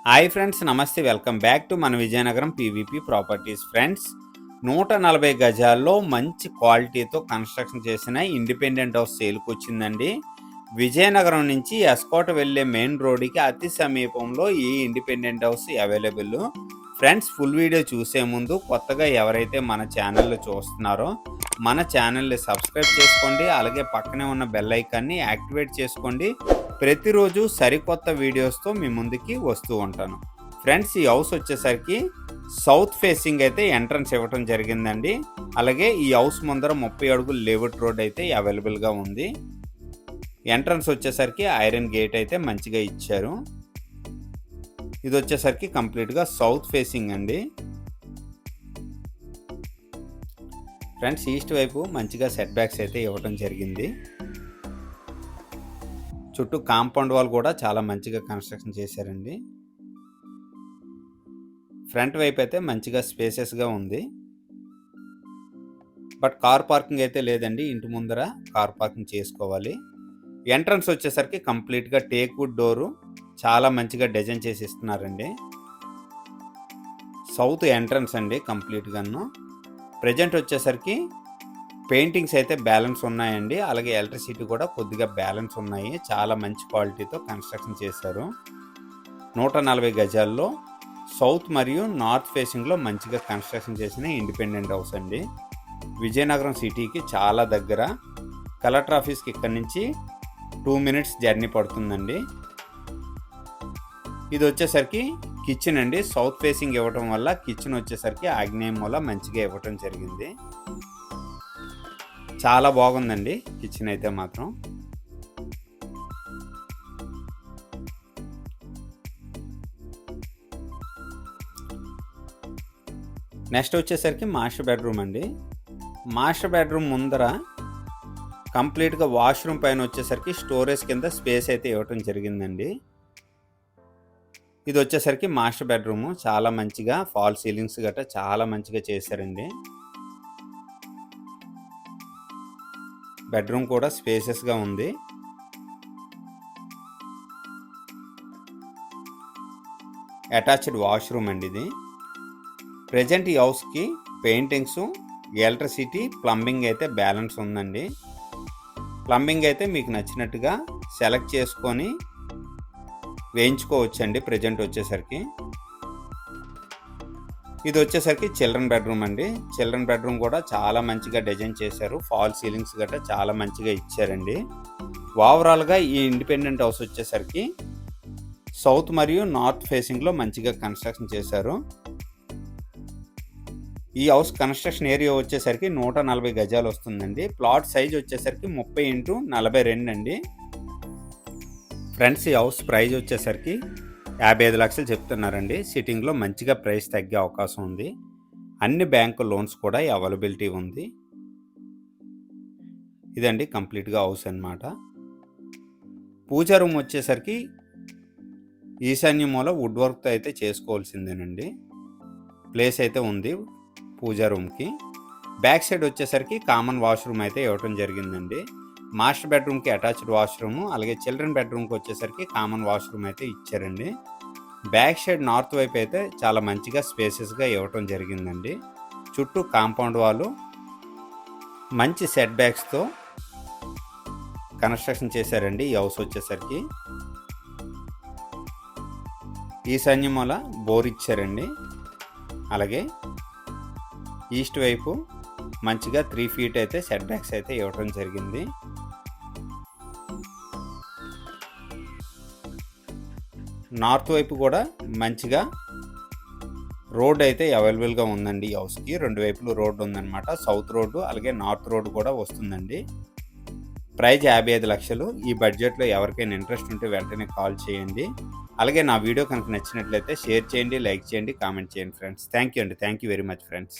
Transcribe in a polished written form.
Hi friends, నమస్తే. Welcome back to మన Vizianagaram PVP properties. Friends, 140 గజాల్లో మంచి క్వాలిటీతో కన్స్ట్రక్షన్ చేసిన ఇండిపెండెంట్ హౌస్ సేల్కి వచ్చిందండి. విజయనగరం నుంచి ఎస్కోట వెళ్ళే మెయిన్ రోడ్డుకి అతి సమీపంలో ఈ independent house available. Friends, full video చూసే ముందు కొత్తగా ఎవరైతే మన ఛానల్లో చూస్తున్నారో మన ఛానల్ని సబ్స్క్రైబ్ చేసుకోండి. అలాగే పక్కనే ఉన్న బెల్ ఐకాన్ని యాక్టివేట్ చేసుకోండి. ప్రతిరోజు సరికొత్త వీడియోస్తో మీ ముందుకి వస్తూ ఉంటాను. ఫ్రెండ్స్, ఈ హౌస్ వచ్చేసరికి సౌత్ ఫేసింగ్ అయితే ఎంట్రన్స్ ఇవ్వటం జరిగిందండి. అలాగే ఈ హౌస్ ముందర 30 అడుగుల లేఅవుట్ రోడ్ అయితే అవైలబుల్గా ఉంది. ఎంట్రన్స్ వచ్చేసరికి ఐరన్ గేట్ అయితే మంచిగా ఇచ్చారు. ఇది వచ్చేసరికి కంప్లీట్గా సౌత్ ఫేసింగ్ అండి. ఫ్రెండ్స్, ఈస్ట్ వైపు మంచిగా సెట్ బ్యాక్స్ అయితే ఇవ్వటం జరిగింది. చుట్టూ కాంపౌండ్ వాల్ కూడా చాలా మంచిగా కన్స్ట్రక్షన్ చేశారండి. ఫ్రంట్ వైపు అయితే మంచిగా స్పేసెస్గా ఉంది. బట్ కార్ పార్కింగ్ అయితే లేదండి. ఇంటి ముందర కార్ పార్కింగ్ చేసుకోవాలి. ఎంట్రన్స్ వచ్చేసరికి కంప్లీట్గా టేక్ వుడ్ డోరు చాలా మంచిగా డిజైన్ చేసి ఇస్తున్నారండి. సౌత్ ఎంట్రన్స్ అండి కంప్లీట్గాను. ప్రజెంట్ వచ్చేసరికి పెయింటింగ్స్ అయితే బ్యాలెన్స్ ఉన్నాయండి. అలాగే ఎలక్ట్రిసిటీ కూడా కొద్దిగా బ్యాలెన్స్ ఉన్నాయి. చాలా మంచి క్వాలిటీతో కన్స్ట్రక్షన్ చేశారు. 140 గజాల్లో సౌత్ మరియు నార్త్ ఫేసింగ్లో మంచిగా కన్స్ట్రక్షన్ చేసిన ఇండిపెండెంట్ హౌస్ అండి. విజయనగరం సిటీకి చాలా దగ్గర. కలెక్టర్ ఆఫీస్కి ఇక్కడ నుంచి 2 minutes జర్నీ పడుతుందండి. ఇది వచ్చేసరికి కిచెన్ అండి. సౌత్ ఫేసింగ్ ఇవ్వటం వల్ల కిచెన్ వచ్చేసరికి ఆగ్నేయ మూల మంచిగా ఇవ్వటం జరిగింది. చాలా బాగుందండి కిచెన్ అయితే మాత్రం. నెక్స్ట్ వచ్చేసరికి మాస్టర్ బెడ్రూమ్ అండి. మాస్టర్ బెడ్రూమ్ ముందర కంప్లీట్గా వాష్రూమ్ పైన వచ్చేసరికి స్టోరేజ్ కింద స్పేస్ అయితే ఇవ్వటం జరిగిందండి. ఇది వచ్చేసరికి మాస్టర్ బెడ్రూమ్. చాలా మంచిగా ఫాల్ సీలింగ్స్ గట్రా చాలా మంచిగా చేశారండి. బెడ్రూమ్ కూడా స్పేసెస్గా ఉంది. అటాచ్డ్ వాష్రూమ్ అండి ఇది. ప్రజెంట్ ఈ హౌస్కి పెయింటింగ్స్, ఎలక్ట్రిసిటీ, ప్లంబింగ్ అయితే బ్యాలెన్స్ ఉందండి. ప్లంబింగ్ అయితే మీకు నచ్చినట్టుగా సెలెక్ట్ చేసుకొని వేయించుకోవచ్చండి. ప్రజెంట్ వచ్చేసరికి ఇది వచ్చేసరికి చిల్డ్రన్ బెడ్రూమ్ అండి. చిల్డ్రన్ బెడ్రూమ్ కూడా చాలా మంచిగా డిజైన్ చేశారు. ఫాల్ సీలింగ్స్ గట్రా చాలా మంచిగా ఇచ్చారండి. ఓవరాల్గా ఈ ఇండిపెండెంట్ హౌస్ వచ్చేసరికి సౌత్ మరియు నార్త్ ఫేసింగ్లో మంచిగా కన్స్ట్రక్షన్ చేశారు. ఈ హౌస్ కన్స్ట్రక్షన్ ఏరియా వచ్చేసరికి 140 గజాలు వస్తుందండి. ప్లాట్ సైజ్ వచ్చేసరికి 30x42 అండి. ఫ్రెండ్స్, ఈ హౌస్ ప్రైస్ వచ్చేసరికి 55 లక్షలు చెప్తున్నారండి. సిట్టింగ్లో మంచిగా ప్రైస్ తగ్గే అవకాశం ఉంది. అన్ని బ్యాంకు లోన్స్ కూడా అవైలబిలిటీ ఉంది. ఇదండి కంప్లీట్గా హౌస్ అన్నమాట. పూజా రూమ్ వచ్చేసరికి ఈశాన్య మూల వుడ్ వర్క్తో అయితే చేసుకోవాల్సిందేనండి. ప్లేస్ అయితే ఉంది పూజా రూమ్కి. బ్యాక్ సైడ్ వచ్చేసరికి కామన్ వాష్రూమ్ అయితే ఇవ్వటం జరిగిందండి. మాస్టర్ బెడ్రూమ్కి అటాచ్డ్ వాష్రూమ్, అలాగే చిల్డ్రన్ బెడ్రూమ్కి వచ్చేసరికి కామన్ వాష్రూమ్ అయితే ఇచ్చారండి. బ్యాక్ సైడ్ నార్త్ వైపు అయితే చాలా మంచిగా స్పేసెస్గా ఇవ్వటం జరిగిందండి. చుట్టూ కాంపౌండ్ వాళ్ళు మంచి సెట్ బ్యాక్స్తో కన్స్ట్రక్షన్ చేశారండి. ఈ హౌస్ వచ్చేసరికి ఈశాన్య మూల బోర్ ఇచ్చారండి. అలాగే ఈస్ట్ వైపు మంచిగా 3 feet అయితే సెట్ బ్యాక్స్ అయితే ఇవ్వటం జరిగింది. నార్త్ వైపు కూడా మంచిగా రోడ్ అయితే అవైలబుల్గా ఉందండి. ఈ హౌస్కి 2 వైపులు రోడ్డు ఉందన్నమాట. సౌత్ రోడ్డు అలాగే నార్త్ రోడ్డు కూడా వస్తుందండి. ప్రైస్ 55 లక్షలు. ఈ బడ్జెట్లో ఎవరికైనా ఇంట్రెస్ట్ ఉంటే వెంటనే కాల్ చేయండి. అలాగే నా వీడియో కనుక నచ్చినట్లయితే షేర్ చేయండి, లైక్ చేయండి, కామెంట్ చేయండి ఫ్రెండ్స్. థ్యాంక్ యూ అండి. Thank you very much friends.